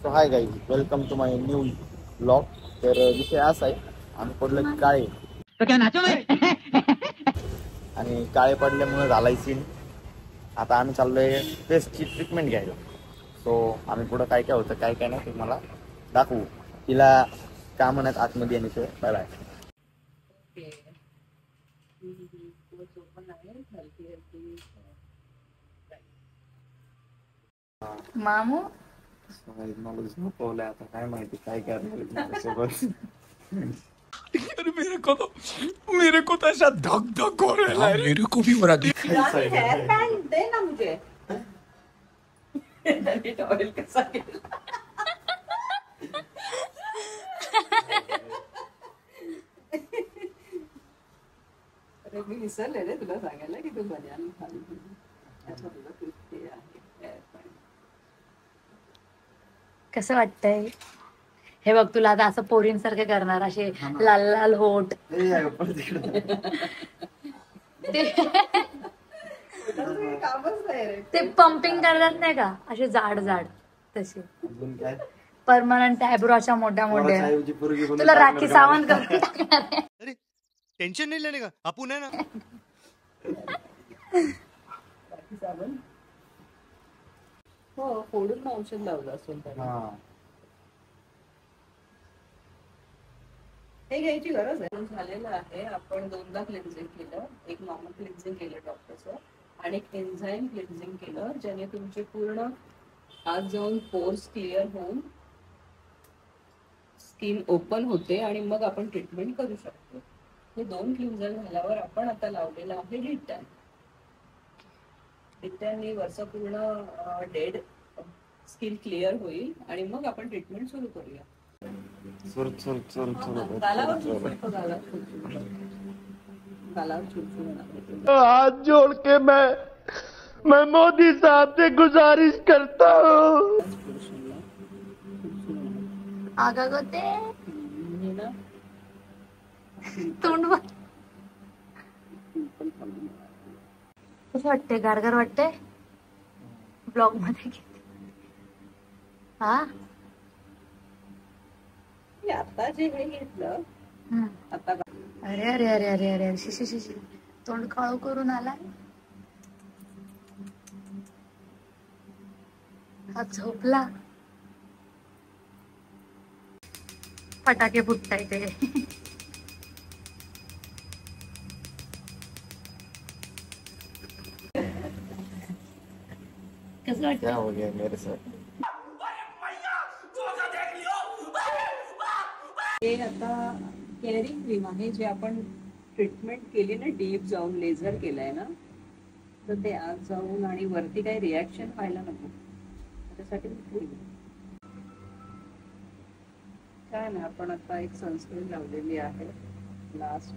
So hi guys, welcome to my new blog. तर विषय असा आहे, आम्ही पडलो काळे आणि काळे पडल्यामुळे झालाय सीन. आता आम्ही चाललोय फेसची ट्रीटमेंट घ्यायला. सो आम्ही पुढं काय काय होतं काय काय नाही ते मला दाखवू. तिला का म्हणत आतमध्ये येण्याचं बाय बाय. मामू मला झोपवलंय, आता काय माहिती काय करणार सोबत. मेरे को तो ऐसा धक धक हो रहा है, मेरे को भी हो रहा है. हेयर बैंड दे ना मुझे. टॉवेल कैसा अरे मी विसरले रे तुला सांगायला की तू बनियान खाली. कसं वाटतंय हे बघ, तुला आता असं पोरींसारखं करणार, असे लाल लाल होट. ते पंपिंग करतात नाही का, असे जाड जाड तसे परमनंट आयब्रो अशा मोठ्या मोठ्या. तुला राखी सावंत करून टाकणार आहे. अरे टेंशन नहीं लेने का, आपण है ना. राखी सावंत हो, फोडून औषध लावलं असेल त्याला. हे घ्यायची गरज आहे. झालेलं आहे. आपण 2दा क्लिन्झिंग केलं, एक नॉर्मल क्लिन्झिंग केलं डॉक्टरचं आणि एक एन्झाईम क्लिन्झिंग केलं, ज्याने तुमचे पूर्ण आत जाऊन पोर्स क्लिअर होऊन स्किन ओपन होते आणि मग आपण ट्रीटमेंट करू शकतो. हे 2 क्लिन्झर झाल्यावर आपण आता लावलेलं आहे डिटॅन. डिटॅनने वरचं पूर्ण डेड स्किन क्लिअर होईल आणि मग आपण ट्रीटमेंट सुरू करूया. हाथ जोड़ के मैं मोदी साहब से गुजारिश करता हूँ. आगा गोते तोंड कसं वाटते, गारगार वाटते ब्लॉग मध्ये. हा आता जे हे घेतलं आता. अरे अरे अरे अरे अरे शिशी शिशी तोंड काळू करून आलाय. हा झोपला. फटाके फुटताय ते. कसं वाटतं? क्या हो गया मेरे साथ? हे आता केअरिंग क्रीम आहे, जे आपण ट्रीटमेंट केली ना, डीप जाऊन लेझर केलाय ना, तर ते आत जाऊन आणि वरती काही रिॲक्शन व्हायला नको त्यासाठी काय ना. आपण आता एक सनस्क्रीन लावलेली आहे. लास्ट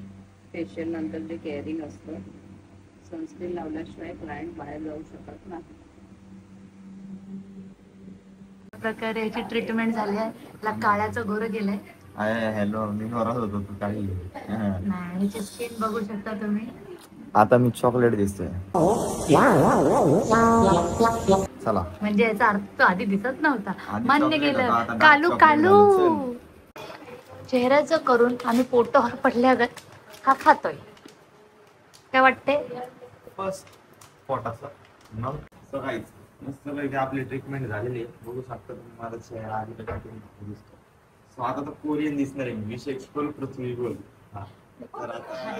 फेशियल नंतर जे केअरिंग असतं, सनस्क्रीन लावल्याशिवाय क्लायंट बाहेर जाऊ शकत नाही. प्रकारे याची ट्रीटमेंट झाली आहे. काळ्याचं गोर गेलंय. हॅलो, मी नवराच होतो तू काही नाही. याची स्किन बघू शकता तुम्ही. आता मी चॉकलेट दिसतोय. चला, म्हणजे याचा अर्थ तो आधी दिसत नव्हता. मान्य केलं. कालू कालू चेहऱ्याचं करून आम्ही पोटावर पडल्यागत हा खातोय. काय वाटते? फर्स्ट पोटाचा मग सकाळी मस्त आपली ट्रीटमेंट झालेली आहे. बघू शकता तुम्ही माझा चेहरा आणि दिसतो. सो आता तर कोरियन दिसणार आहे. विषय एक्सप्लोर पृथ्वी बोल. तर आता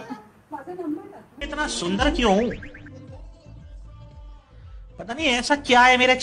इतना सुंदर क्यों हूं? पता नहीं ऐसा क्या है मेरे